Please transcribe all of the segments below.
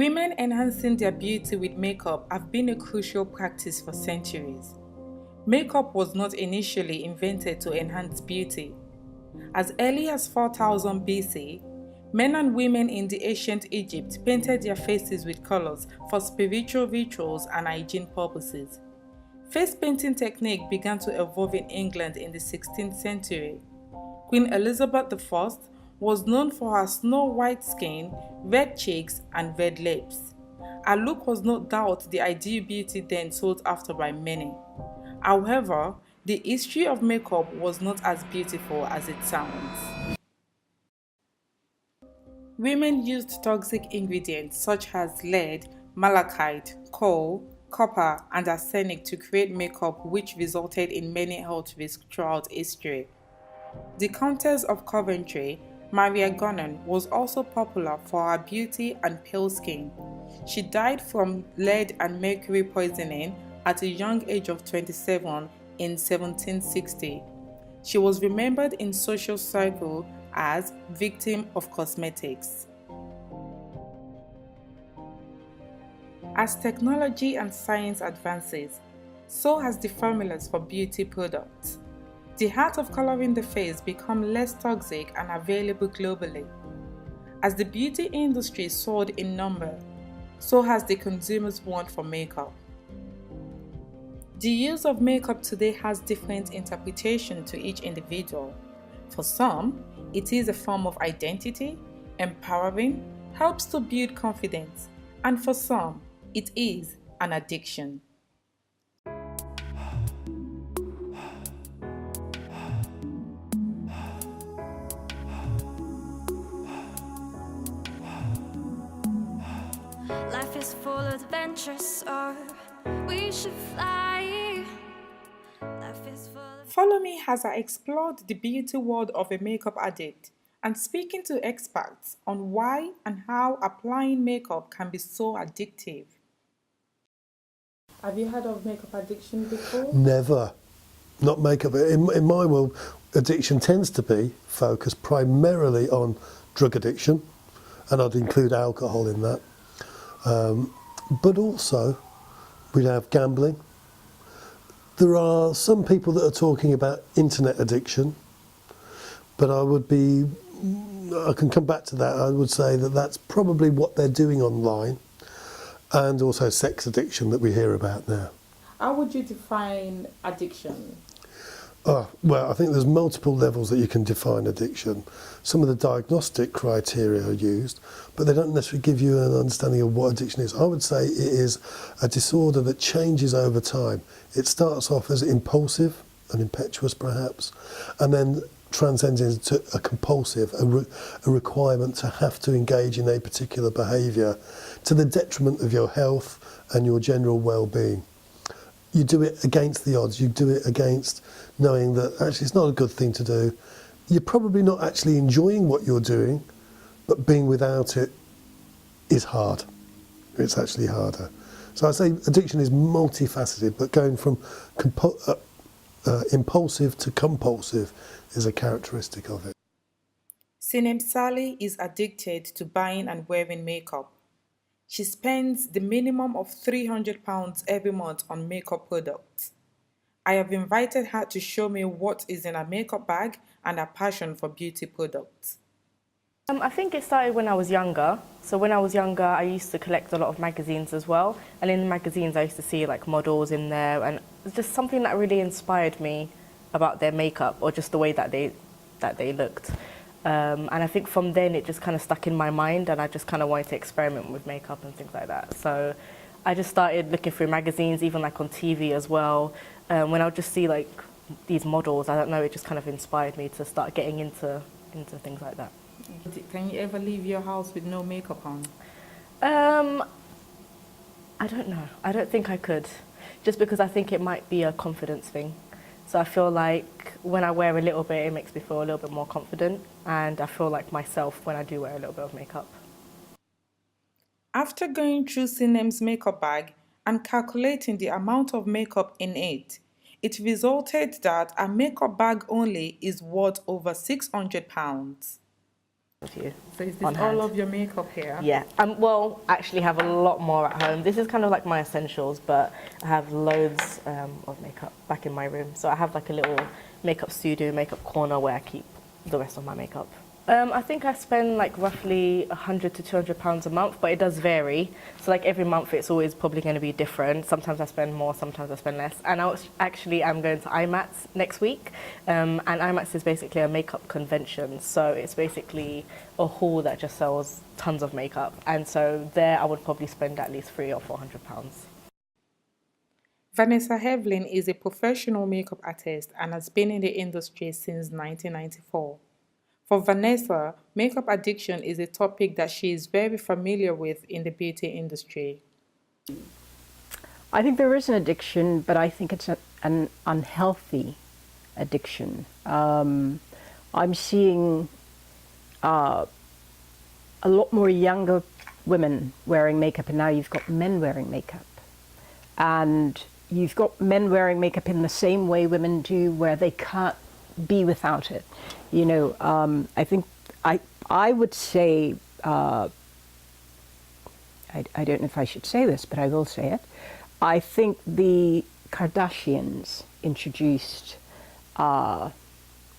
Women enhancing their beauty with makeup have been a crucial practice for centuries. Makeup was not initially invented to enhance beauty. As early as 4000 BC, men and women in the ancient Egypt painted their faces with colors for spiritual rituals and hygiene purposes. Face painting technique began to evolve in England in the 16th century. Queen Elizabeth I was known for her snow-white skin, red cheeks, and red lips. Her look was no doubt the ideal beauty then sought after by many. However, the history of makeup was not as beautiful as it sounds. Women used toxic ingredients such as lead, malachite, coal, copper, and arsenic to create makeup, which resulted in many health risks throughout history. The Countess of Coventry, Maria Gunnan, was also popular for her beauty and pale skin. She died from lead and mercury poisoning at a young age of 27 in 1760. She was remembered in social circles as victim of cosmetics. As technology and science advances, so has the formulas for beauty products. The art of coloring the face become less toxic and available globally. As the beauty industry soared in number, so has the consumer's want for makeup. The use of makeup today has different interpretation to each individual. For some, it is a form of identity, empowering, helps to build confidence, and for some, it is an addiction. Life is full of adventures, so we should fly. Life is full of... Follow me as I explored the beauty world of a makeup addict and speaking to experts on why and how applying makeup can be so addictive. Have you heard of makeup addiction before? Never. Not makeup. In my world, addiction tends to be focused primarily on drug addiction, and I'd include alcohol in that. But also, we'd have gambling. There are some people that are talking about internet addiction, but I can come back to that. I would say that that's probably what they're doing online, and also sex addiction that we hear about now. How would you define addiction? Well, I think there's multiple levels that you can define addiction. Some of the diagnostic criteria are used, but they don't necessarily give you an understanding of what addiction is. I would say it is a disorder that changes over time. It starts off as impulsive and impetuous perhaps, and then transcends into a compulsive, a requirement to have to engage in a particular behaviour to the detriment of your health and your general well-being. You do it against the odds, you do it against knowing that actually it's not a good thing to do. You're probably not actually enjoying what you're doing, but being without it is hard. It's actually harder. So I say addiction is multifaceted, but going from impulsive to compulsive is a characteristic of it. Sinem Sally is addicted to buying and wearing makeup. She spends the minimum of £300 every month on makeup products. I have invited her to show me what is in her makeup bag and her passion for beauty products. I think it started when I was younger. So when I was younger, I used to collect a lot of magazines as well. And in the magazines, I used to see like models in there, and it's just something that really inspired me about their makeup, or just the way that they looked. And I think from then it just kind of stuck in my mind, and I just kind of wanted to experiment with makeup and things like that. So I just started looking through magazines, even like on TV as well. When I would just see like these models, I don't know, it just kind of inspired me to start getting into things like that. Can you ever leave your house with no makeup on? I don't know. I don't think I could, just because I think it might be a confidence thing. So I feel like when I wear a little bit, it makes me feel a little bit more confident, and I feel like myself when I do wear a little bit of makeup. After going through Sinem's makeup bag and calculating the amount of makeup in it, it resulted that a makeup bag only is worth over £600. of you. So is this on all hand. of your makeup here? Yeah. Well, actually have a lot more at home. This is kind of like my essentials, but I have loads of makeup back in my room. So I have like a little makeup studio, makeup corner where I keep the rest of my makeup. I think I spend like roughly £100 to £200 a month, but it does vary. So like every month it's always probably going to be different. Sometimes I spend more, sometimes I spend less. And I'm going to IMATS next week. And IMATS is basically a makeup convention. So it's basically a hall that just sells tons of makeup. And so there I would probably spend at least £300 or £400. Vanessa Hevlin is a professional makeup artist and has been in the industry since 1994. For Vanessa, makeup addiction is a topic that she is very familiar with in the beauty industry. I think there is an addiction, but I think it's an unhealthy addiction. I'm seeing a lot more younger women wearing makeup, and now you've got men wearing makeup. And you've got men wearing makeup in the same way women do, where they can't be without it. You know, I think I would say, I don't know if I should say this, but I will say it. I think the Kardashians introduced the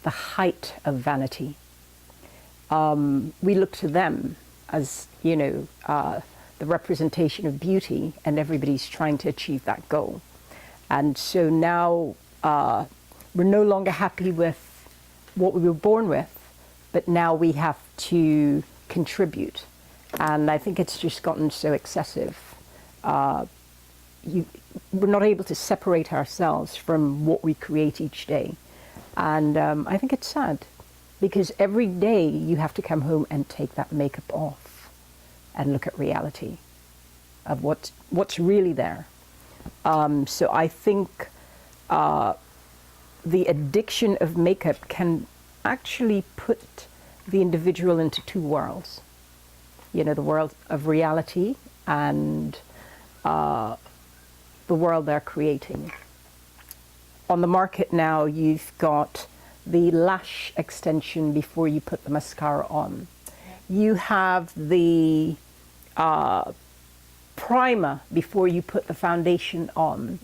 height of vanity. We look to them as, you know, the representation of beauty, and everybody's trying to achieve that goal. And so now we're no longer happy with what we were born with, but now we have to contribute. And I think it's just gotten so excessive. We're not able to separate ourselves from what we create each day. And I think it's sad, because every day you have to come home and take that makeup off and look at reality of what's really there. So I think the addiction of makeup can actually put the individual into two worlds. You know, the world of reality and the world they're creating. On the market now, you've got the lash extension before you put the mascara on. You have the primer before you put the foundation on.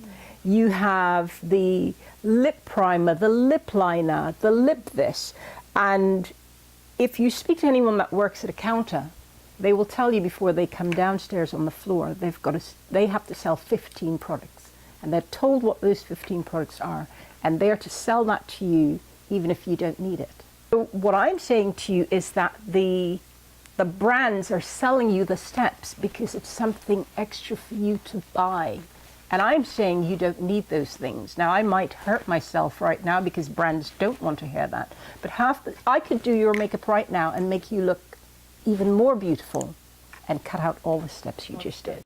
You have the lip primer, the lip liner, the lip this. And if you speak to anyone that works at a counter, they will tell you before they come downstairs on the floor, they have to sell 15 products. And they're told what those 15 products are. And they're to sell that to you even if you don't need it. So what I'm saying to you is that the brands are selling you the steps because it's something extra for you to buy. And I'm saying you don't need those things. Now, I might hurt myself right now because brands don't want to hear that. But I could do your makeup right now and make you look even more beautiful and cut out all the steps you just did.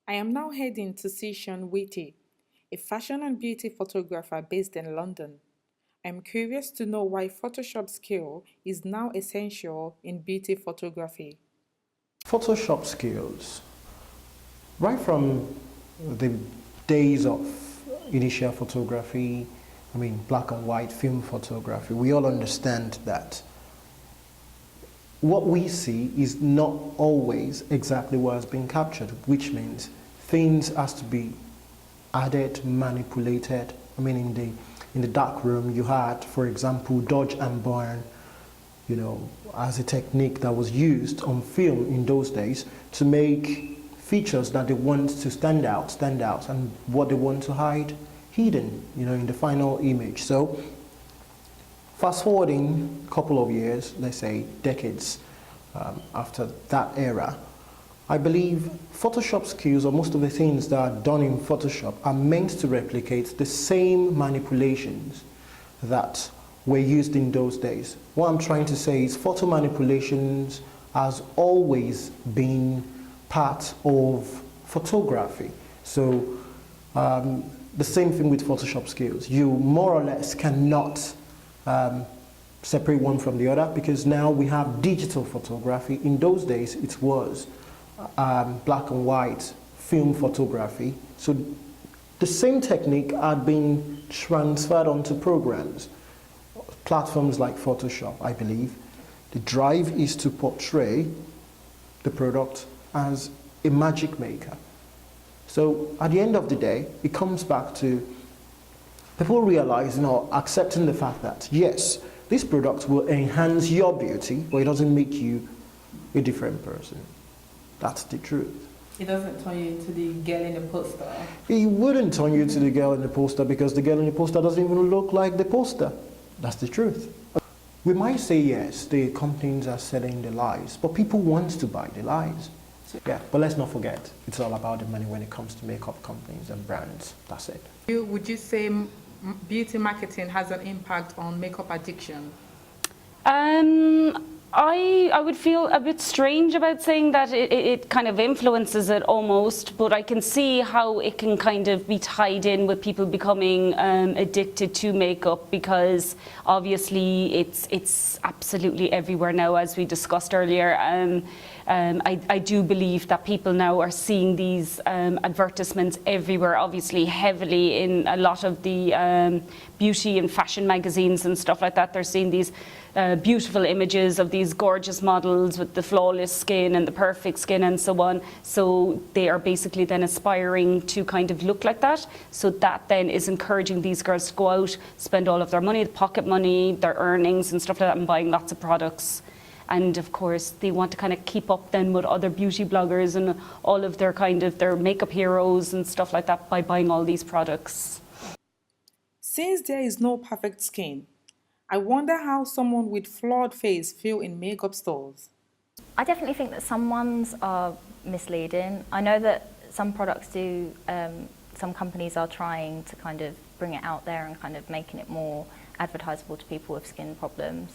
I am now heading to see Sean Whitty, a fashion and beauty photographer based in London. I'm curious to know why Photoshop skill is now essential in beauty photography. Photoshop skills, right from the days of initial photography, I mean black and white film photography, we all understand that what we see is not always exactly what has been captured, which means things has to be added, manipulated. I mean, in the dark room, you had, for example, dodge and burn, you know, as a technique that was used on film in those days to make features that they want to stand out, and what they want to hide, hidden, you know, in the final image. So, fast forwarding a couple of years, let's say decades after that era, I believe Photoshop skills, or most of the things that are done in Photoshop, are meant to replicate the same manipulations that were used in those days. What I'm trying to say is photo manipulations has always been part of photography. So the same thing with Photoshop skills. You more or less cannot separate one from the other, because now we have digital photography. In those days, it was black and white film photography. So the same technique had been transferred onto programs, platforms like Photoshop, I believe. The drive is to portray the product as a magic maker. So at the end of the day, it comes back to people realizing or accepting the fact that, yes, this product will enhance your beauty, but it doesn't make you a different person. That's the truth. It doesn't turn you into the girl in the poster. It wouldn't turn you to the girl in the poster because the girl in the poster doesn't even look like the poster. That's the truth. We might say, yes, the companies are selling the lies, but people want to buy the lies. Yeah, but let's not forget, it's all about the money when it comes to makeup companies and brands. That's it. Would you say beauty marketing has an impact on makeup addiction? I would feel a bit strange about saying that it kind of influences it almost, but I can see how it can kind of be tied in with people becoming addicted to makeup, because obviously it's absolutely everywhere now, as we discussed earlier. I do believe that people now are seeing these advertisements everywhere, obviously heavily in a lot of the beauty and fashion magazines and stuff like that. They're seeing these beautiful images of these gorgeous models with the flawless skin and the perfect skin and so on. So they are basically then aspiring to kind of look like that. So that then is encouraging these girls to go out, spend all of their money, pocket money, their earnings and stuff like that, and buying lots of products. And of course, they want to kind of keep up then with other beauty bloggers and all of their kind of their makeup heroes and stuff like that by buying all these products. Since there is no perfect skin, I wonder how someone with flawed face feel in makeup stores. I definitely think that some ones are misleading. I know that some products do, some companies are trying to kind of bring it out there and kind of making it more advertisable to people with skin problems,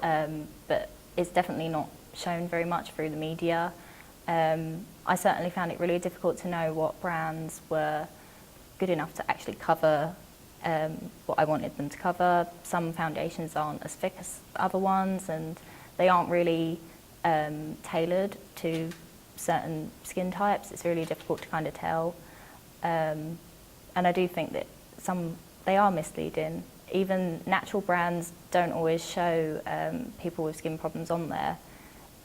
but it's definitely not shown very much through the media. I certainly found it really difficult to know what brands were good enough to actually cover what I wanted them to cover. Some foundations aren't as thick as other ones, and they aren't really tailored to certain skin types. It's really difficult to kind of tell. And I do think that they are misleading. Even natural brands don't always show people with skin problems on there.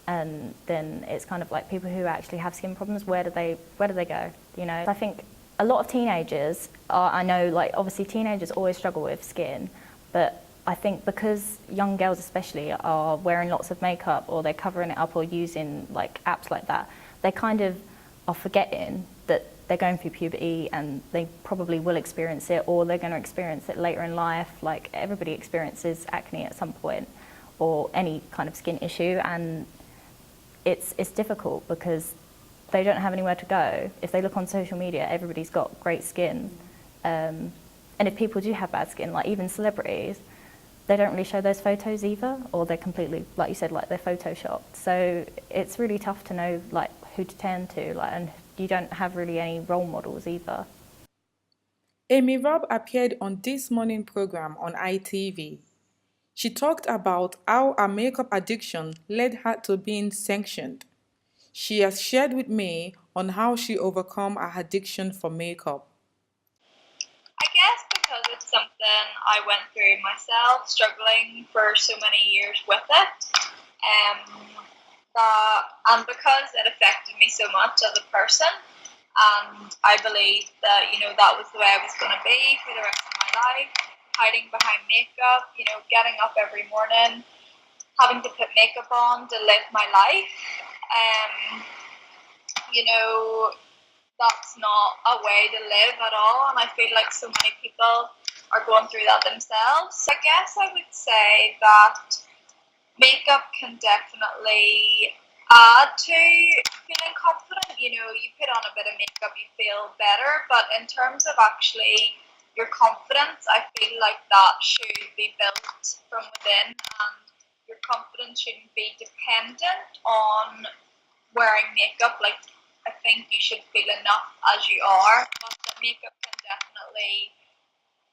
And then it's kind of like people who actually have skin problems, where do they go? You know, I think a lot of teenagers I know, like, obviously teenagers always struggle with skin, but I think because young girls especially are wearing lots of makeup, or they're covering it up, or using like apps like that, they kind of are forgetting that they're going through puberty and they probably will experience it, or they're going to experience it later in life. Like, everybody experiences acne at some point, or any kind of skin issue, and it's difficult because they don't have anywhere to go. If they look on social media, everybody's got great skin. And if people do have bad skin, like even celebrities, they don't really show those photos either, or they're completely, like you said, like they're photoshopped. So it's really tough to know like who to turn to, like, and you don't have really any role models either. Amy Robb appeared on This Morning program on ITV. She talked about how her makeup addiction led her to being sanctioned. She has shared with me on how she overcome her addiction for makeup. I guess because it's something I went through myself, struggling for so many years with it, and because it affected me so much as a person, and I believed that, you know, that was the way I was going to be for the rest of my life, hiding behind makeup, you know, getting up every morning, having to put makeup on to live my life. You know, that's not a way to live at all, and I feel like so many people are going through that themselves. I guess I would say that makeup can definitely add to feeling confident. You know, you put on a bit of makeup, you feel better, but in terms of actually your confidence, I feel like that should be built from within, and your confidence shouldn't be dependent on wearing makeup. Like, I think you should feel enough as you are, but the makeup can definitely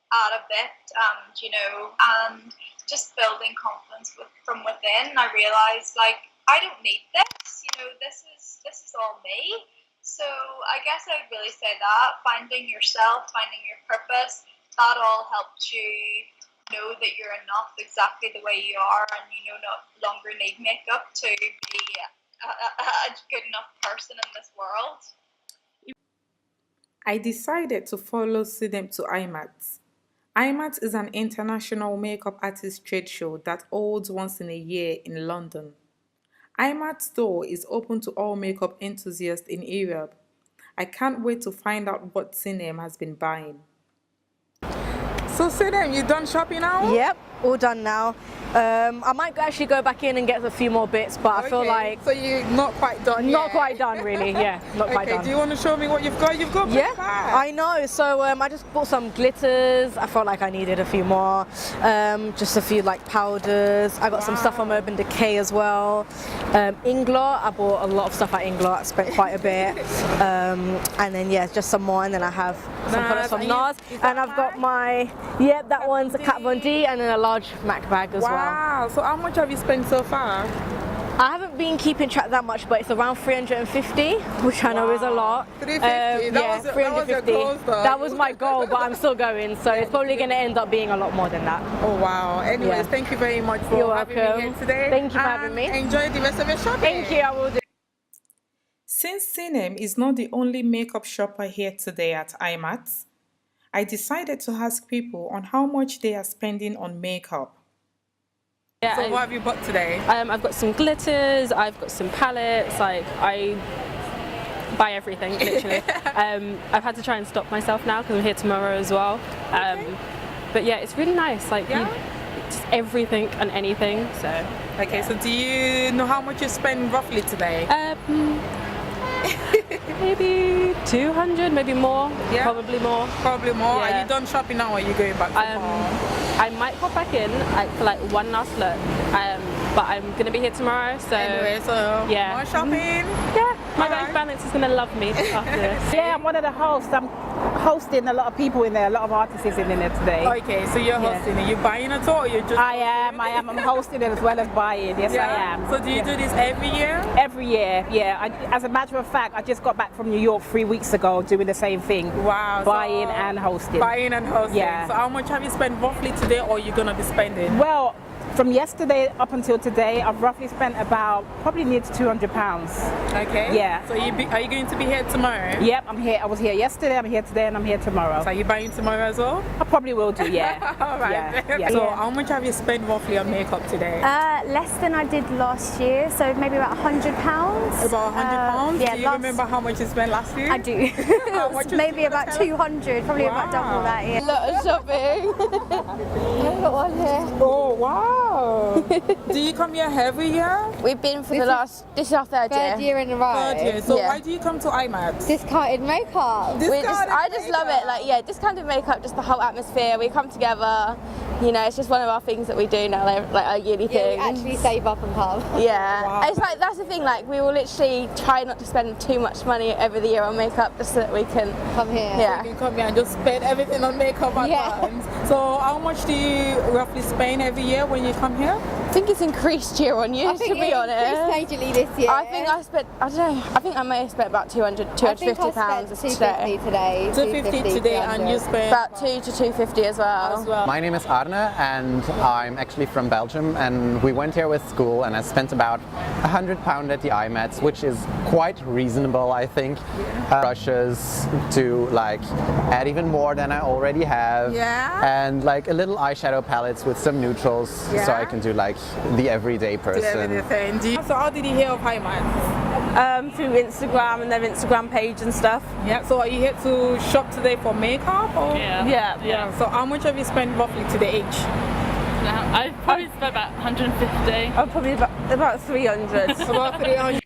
add a bit, and, you know, and just building confidence from within. I realised, like, I don't need this, you know, this is all me. So I guess I'd really say that, finding yourself, finding your purpose, that all helped you know that you're enough exactly the way you are, and you no longer need makeup to be a good enough person in this world. I decided to follow Sidem to IMAT. IMAT is an international makeup artist trade show that holds once in a year in London. IMAT store is open to all makeup enthusiasts in Europe. I can't wait to find out what Sinem has been buying. So Sinem, you done shopping now? Yep, all done now. I might actually go back in and get a few more bits, but I feel like... So you're not quite done yet? Not quite done, really, yeah, not quite done. Do you want to show me what you've got? You've got Yeah, I know. So I just bought some glitters. I felt like I needed a few more. Just a few like powders. I got some stuff from Urban Decay as well. Inglot, I bought a lot of stuff at Inglot. I spent quite a bit. And then yeah, just some more. And then I have some products from NARS. And I've got my, that one's a Kat Von D, and then a large MAC bag as well. Wow, so how much have you spent so far? I haven't been keeping track that much, but it's around 350, which I know is a lot. 350? That was 350. Your goal, that was my goal, but I'm still going, so it's probably going to end up being a lot more than that. Oh wow. Anyways, thank you very much for having me here today. Thank you for having me. Enjoy the rest of your shopping. Thank you, I will do. Since Sinem is not the only makeup shopper here today at IMAT, I decided to ask people on how much they are spending on makeup. Yeah, so what have you bought today? I've got some glitters, I've got some palettes, like I buy everything literally. I've had to try and stop myself now because I'm here tomorrow as well. But yeah, it's really nice, like just everything and anything. So okay, so do you know how much you spend roughly today? Maybe 200, maybe more. Yeah. Probably more. Probably more. Yeah. Are you done shopping now, or are you going back to I might pop back in for like one last look. But I'm gonna be here tomorrow, so anyway, so yeah. More shopping. Yeah, my bank balance is gonna love me after this. Yeah, I'm one of the hosts. I'm hosting a lot of people in there, a lot of artists in there today. Okay, so you're hosting. Are you buying at all, or you're just? I am. I'm hosting it as well as buying. Yes, I am. So do you do this every year? Every year, yeah. As a matter of fact, I just got back from New York 3 weeks ago doing the same thing. Wow. Buying and hosting. Buying and hosting. Yeah. So how much have you spent roughly today, or are you gonna be spending? Well, from yesterday up until today, I've roughly spent about probably near to £200. Okay. Yeah. So are you going to be here tomorrow? Yep, I'm here. I was here yesterday, I'm here today, and I'm here tomorrow. So are you buying tomorrow as well? I probably will do, yeah. All right. Yeah. So how much have you spent roughly on makeup today? Less than I did last year, so maybe about £100. About £100? Yeah, do you remember how much you spent last year? I do. Maybe about 200, probably about double that, yeah. A lot of shopping. I've got one here. Oh, wow. Do you come here every year? We've been for this is our third year in a row. Third year. So why do you come to IMAT? Discounted makeup. I just love it. Like, yeah, discounted makeup, just the whole atmosphere. We come together. You know, it's just one of our things that we do now, like our yearly thing. We actually save up and come. Yeah. Wow. It's like, that's the thing, like, we will literally try not to spend too much money over the year on makeup just so that we can come here. Yeah. So you can come here and just spend everything on makeup at once. So how much do you roughly spend every year when you come here? I think it's increased year on year, to be honest. Majorly this year. I think I spent, I don't know, I think I may have spent about £250 today. £250 today, and you spent about £200 to £250 as well. My name is Arne, and I'm actually from Belgium, and we went here with school, and I spent about £100 at the IMATs, which is quite reasonable, I think. Brushes to like add even more than I already have, and like a little eyeshadow palettes with some neutrals, so I can do like the everyday person. So how did you hear of IMAT? Through Instagram and their Instagram page and stuff. Yeah. So are you here to shop today for makeup? Or? Yeah. So how much have you spent roughly today each? I probably spent about 150. I'm probably about 300. About 300.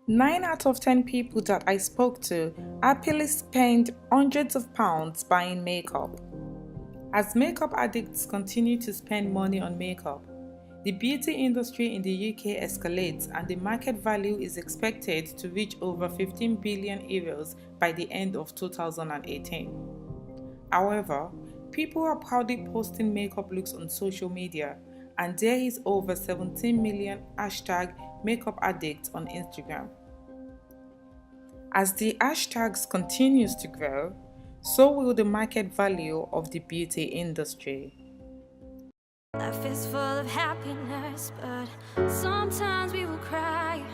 9 out of 10 people that I spoke to happily spend hundreds of pounds buying makeup. As makeup addicts continue to spend money on makeup, the beauty industry in the UK escalates, and the market value is expected to reach over 15 billion euros by the end of 2018. However, people are proudly posting makeup looks on social media, and there is over 17 million #makeup_addict on Instagram. As the hashtags continues to grow, so will the market value of the beauty industry. Life is full of happiness, but sometimes we will cry.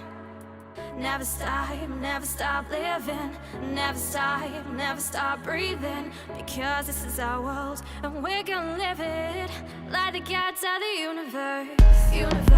Never stop living. Never stop breathing. Because this is our world, and we're gonna live it like the gods of the universe.